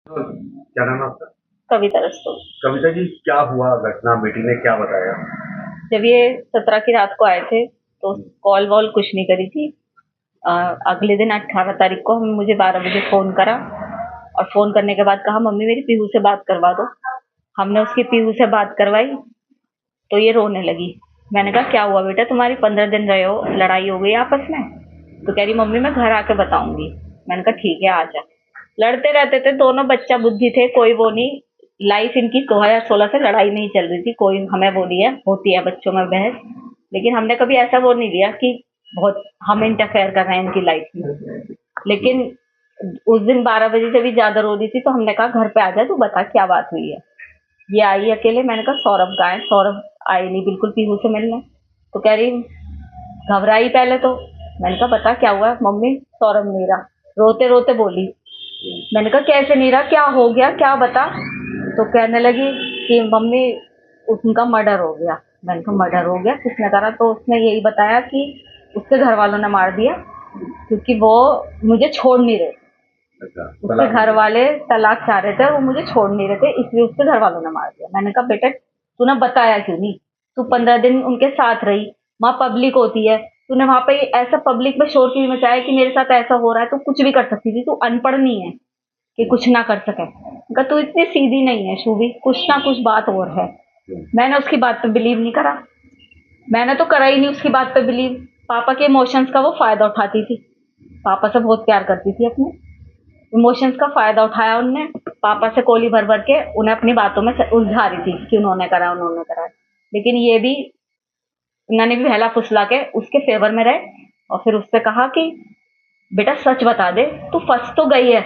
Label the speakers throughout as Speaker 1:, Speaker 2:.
Speaker 1: तो क्या नाम है आपका?
Speaker 2: कविता रस्तोगी।
Speaker 1: कविता जी, क्या हुआ घटना? बेटी ने क्या बताया?
Speaker 2: जब ये 17 की रात को आए थे तो कॉल वॉल कुछ नहीं करी थी। अगले दिन 18 तारीख को हम मुझे 12 बजे फ़ोन करा और फ़ोन करने के बाद कहा मम्मी मेरी पीहू से बात करवा दो। हमने उसकी पीहू से बात करवाई तो ये रोने लगी। मैंने कहा क्या हुआ बेटा, तुम्हारी 15 दिन रहे हो, लड़ाई हो गई आपस में? तो कह रही मम्मी मैं घर आके बताऊंगी। मैंने कहा ठीक है आ जा। लड़ते रहते थे दोनों, बच्चा बुद्धि थे, कोई वो नहीं। लाइफ इनकी 2016 से लड़ाई नहीं चल रही थी, कोई हमें वो नहीं है, होती है बच्चों में बहस। लेकिन हमने कभी ऐसा वो नहीं लिया कि बहुत हम इंटरफेयर कर रहे हैं इनकी लाइफ में। लेकिन उस दिन 12 बजे जब भी ज्यादा रो रही थी तो हमने कहा घर पे आ जा, तू बता क्या बात हुई है। ये आई अकेले। मैंने कहा सौरभ कहाँ है? सौरभ आई नहीं बिल्कुल पीहू से मिलने। तो कह रही घबराई पहले तो। मैंने कहा बता क्या हुआ? मम्मी सौरभ नहीं रहा। रोते रोते बोली। मैंने कहा कैसे नहीं रहा, क्या हो गया, क्या बता। तो कहने लगी कि मम्मी उनका मर्डर हो गया। मैंने कहा मर्डर हो गया, किसने करा? तो उसने यही बताया कि उसके घर वालों ने मार दिया क्योंकि वो मुझे छोड़ नहीं रहे।
Speaker 1: अच्छा,
Speaker 2: उसके घर वाले तलाक चाह रहे थे और वो मुझे छोड़ नहीं रहे थे, इसलिए उसके घर वालों ने मार दिया। मैंने कहा बेटा तूने बताया क्यों नहीं? तू 15 दिन उनके साथ रही, वहां पब्लिक होती है, तूने वहां पे ऐसा पब्लिक में शोर क्यों मचाया कि मेरे साथ ऐसा हो रहा है? तू कुछ भी कर सकती थी, तू अनपढ़ नहीं है कि कुछ ना कर सके। कहा तू इतनी सीधी नहीं है शूभी, कुछ ना कुछ बात और है। मैंने उसकी बात पे बिलीव नहीं करा। मैंने तो करा ही नहीं उसकी बात पे बिलीव। पापा के इमोशंस का वो फायदा उठाती थी। पापा से बहुत प्यार करती थी, अपने इमोशंस का फायदा उठाया उनने। पापा से कोली भर भर के उन्हें अपनी बातों में उलझा रही थी कि उन्होंने करा उन्होंने करा। लेकिन ये भी उन्होंने भी बहला फुसला के उसके फेवर में रहे और फिर उससे कहा कि बेटा सच बता दे, तू फंस तो गई है,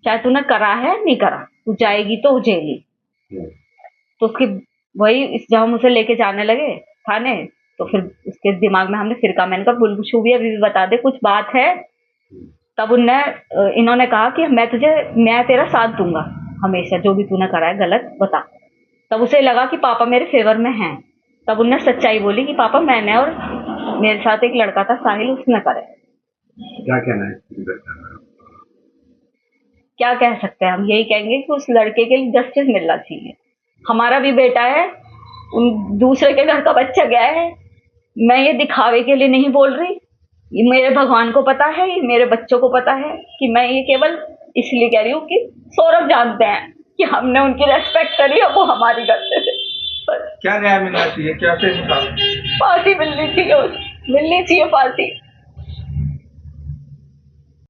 Speaker 2: चाहे तूने करा है नहीं करा, तू जाएगी तो जेल। तो उसकी वही जब हम उसे लेके जाने लगे थाने, तो फिर उसके दिमाग में हमने फिर कहा। मैंने कहा बुलबुल भी अभी भी बता दे कुछ बात है। तब उनने इन्होंने कहा कि मैं तेरा साथ दूंगा हमेशा, जो भी तूने करा है गलत बता। तब उसे लगा कि पापा मेरे फेवर में हैं। तब उनने सच्चाई बोली कि पापा मैंने और मेरे साथ एक लड़का था साहिल, उसने करे।
Speaker 1: क्या कहना है?
Speaker 2: क्या कह सकते हैं हम? यही कहेंगे कि उस लड़के के लिए जस्टिस मिलना चाहिए। हमारा भी बेटा है, उन दूसरे के घर का बच्चा गया है। मैं ये दिखावे के लिए नहीं बोल रही, ये मेरे भगवान को पता है, ये मेरे बच्चों को पता है कि मैं ये केवल इसलिए कह रही हूँ कि सौरभ जानते हैं कि हमने उनकी रेस्पेक्ट करी और वो हमारी करते थे। बस
Speaker 1: क्या न्याय मिलना चाहिए? क्या से
Speaker 2: फांसी मिलनी चाहिए, मिलनी चाहिए फांसी।